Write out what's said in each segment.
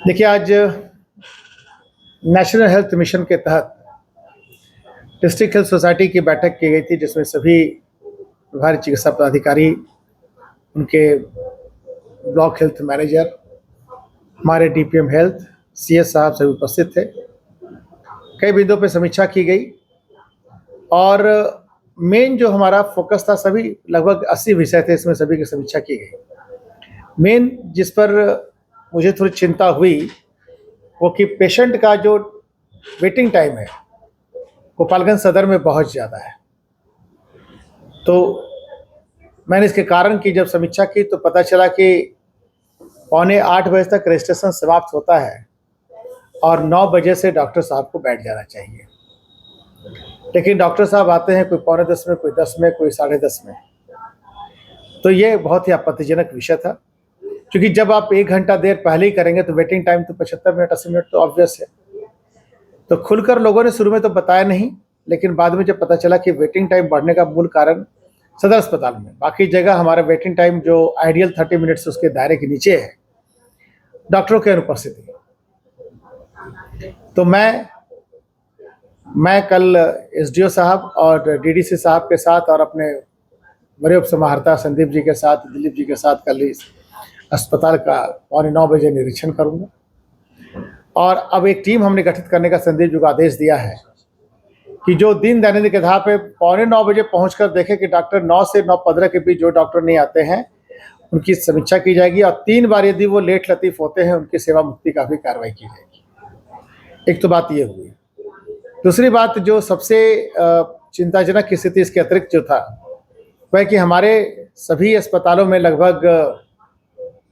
देखिए, आज national health mission के तहत डिस्ट्रिक्ट हेल्थ सोसाइटी की बैठक की गई थी, जिसमें सभी विभागीय चिकित्सा पदाधिकारी, उनके ब्लॉक हेल्थ मैनेजर, हमारे डीपीएम हेल्थ, सीएस साहब सभी उपस्थित थे। कई बिंदुओं पर समीक्षा की गई और मेन जो हमारा फोकस था, सभी लगभग 80 विषय थे, इसमें सभी की समीक्षा की गई। मेन जिस पर मुझे थोड़ी चिंता हुई वो कि पेशेंट का जो वेटिंग टाइम है गोपालगंज सदर में बहुत ज़्यादा है। तो मैंने इसके कारण की जब समीक्षा की तो पता चला कि 7:45 बजे तक रजिस्ट्रेशन समाप्त होता है और 9 बजे से डॉक्टर साहब को बैठ जाना चाहिए, लेकिन डॉक्टर साहब आते हैं कोई 9:45 में, कोई 10 में, कोई 10:30 में। तो ये बहुत ही आपत्तिजनक विषय था, क्योंकि जब आप 1 घंटा देर पहले ही करेंगे तो वेटिंग टाइम तो 75 मिनट 80 मिनट तो ऑब्वियस है। तो खुलकर लोगों ने शुरू में तो बताया नहीं, लेकिन बाद में जब पता चला कि वेटिंग टाइम बढ़ने का मूल कारण सदर अस्पताल में, बाकी जगह हमारा वेटिंग टाइम जो आइडियल 30 मिनट्स उसके दायरे के नीचे है, डॉक्टरों की अनुपस्थिति। तो मैं कल एसडीओ साहब और डीडीसी साहब के साथ और अपने बड़े उप समाहर्ता संदीप जी के साथ, दिलीप जी के साथ कल इस अस्पताल का 8:45 बजे निरीक्षण करूंगा। और अब एक टीम हमने गठित करने का संदीप जी को आदेश दिया है कि जो दिन दैनिक के आधार पे 8:45 बजे पहुंचकर देखे कि डॉक्टर 9 से 9:15 के बीच जो डॉक्टर नहीं आते हैं उनकी समीक्षा की जाएगी, और 3 बार यदि वो लेट लतीफ़ होते हैं उनकी सेवा मुक्ति का भी कार्रवाई की जाएगी। एक तो बात ये हुई। दूसरी बात जो सबसे चिंताजनक स्थिति इसके अतिरिक्त जो था वह कि हमारे सभी अस्पतालों में लगभग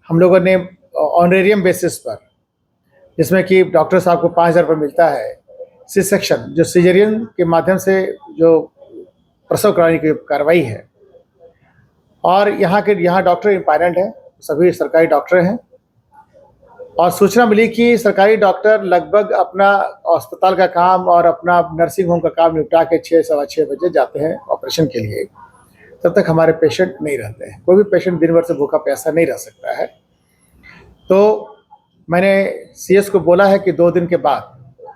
हम लोगों ने ऑनरेरियम बेसिस पर, जिसमें कि डॉक्टर साहब को 5,000 रुपये मिलता है, सी सेक्शन जो सिजेरियन के माध्यम से जो प्रसव कराने की कार्रवाई है, और यहाँ डॉक्टर इम्पायरेंट हैं, सभी सरकारी डॉक्टर हैं, और सूचना मिली कि सरकारी डॉक्टर लगभग अपना अस्पताल का काम और अपना नर्सिंग होम का काम निपटा के 6 सवा 6 बजे जाते हैं ऑपरेशन के लिए। तब तक हमारे पेशेंट नहीं रहते हैं। कोई भी पेशेंट दिन भर से भूखा प्यासा नहीं रह सकता है। तो मैंने सीएस को बोला है कि 2 दिन के बाद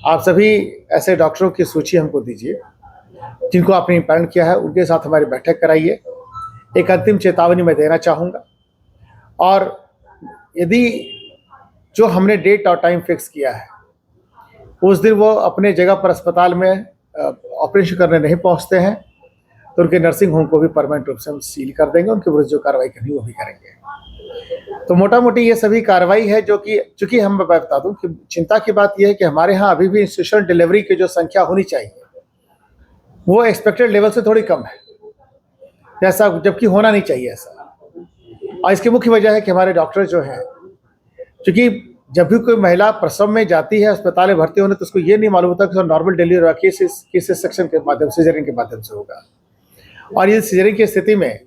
आप सभी ऐसे डॉक्टरों की सूची हमको दीजिए जिनको आपने इम्पायरेंट किया है, उनके साथ हमारी बैठक कराइए। एक अंतिम चेतावनी मैं देना चाहूँगा, और यदि जो हमने डेट और टाइम फिक्स किया है उस दिन वो अपने जगह पर अस्पताल में ऑपरेशन करने नहीं पहुँचते हैं तो उनके नर्सिंग होम को भी परमानेंट रूप से हम सील कर देंगे, उनके विरुद्ध जो कार्रवाई करनी वो भी करेंगे। तो मोटा मोटी ये सभी कार्रवाई है जो कि चूँकि हम बता दूँ कि चिंता की बात यह है कि हमारे यहाँ अभी भी इंस्टीट्यूशनल डिलीवरी की जो संख्या होनी चाहिए वो एक्सपेक्टेड लेवल से थोड़ी कम है, जैसा जबकि होना नहीं चाहिए ऐसा। और इसकी मुख्य वजह है कि हमारे डॉक्टर जो हैं, क्योंकि जब भी कोई महिला प्रसव में जाती है अस्पताल में भर्ती होने तो उसको ये नहीं मालूम होता कि नॉर्मल डिलीवरी किस सेक्शन के माध्यम से, सिजेरियन के माध्यम से होगा। और ये सिजेरियन की स्थिति में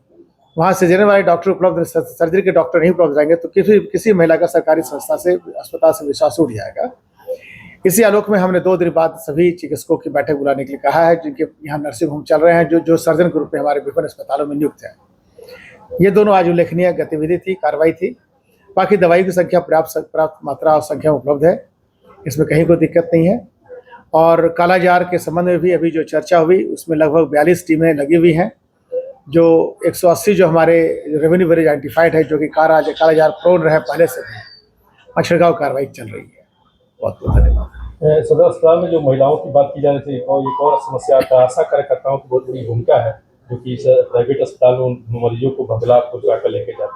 वहाँ सिजेरियन वाले डॉक्टर उपलब्ध, सर्जरी के डॉक्टर नहीं उपलब्ध रहेंगे तो किसी महिला का सरकारी संस्था से, अस्पताल से विश्वास उठ जाएगा। इसी आलोक में हमने 2 दिन बाद सभी चिकित्सकों की बैठक बुलाने के लिए कहा है, जिनके यहाँ नर्सिंग होम चल रहे हैं, जो सर्जन के रूप में हमारे विभिन्न अस्पतालों में नियुक्त हैं। ये दोनों आज उल्लेखनीय गतिविधि थी, कार्रवाई थी। बाकी दवाई की संख्या पर्याप्त मात्रा और संख्या उपलब्ध है, इसमें कहीं कोई दिक्कत नहीं है। और कालाजार के संबंध में भी अभी जो चर्चा हुई उसमें लगभग 42 टीमें लगी हुई हैं, जो 180 जो हमारे रेवेन्यू वेरेज आइडेंटिफाइड है, जो कि कालाजार प्रोन रहे पहले से भी, और छिड़काव कार्रवाई चल रही है। बहुत बहुत धन्यवाद। सदर अस्पताल में जो महिलाओं की बात की जा रही थी और एक और समस्या था, आशा कार्यकर्ताओं की बहुत बड़ी भूमिका है, जो कि प्राइवेट अस्पतालों में मरीजों को बदला कर लेके जाते हैं।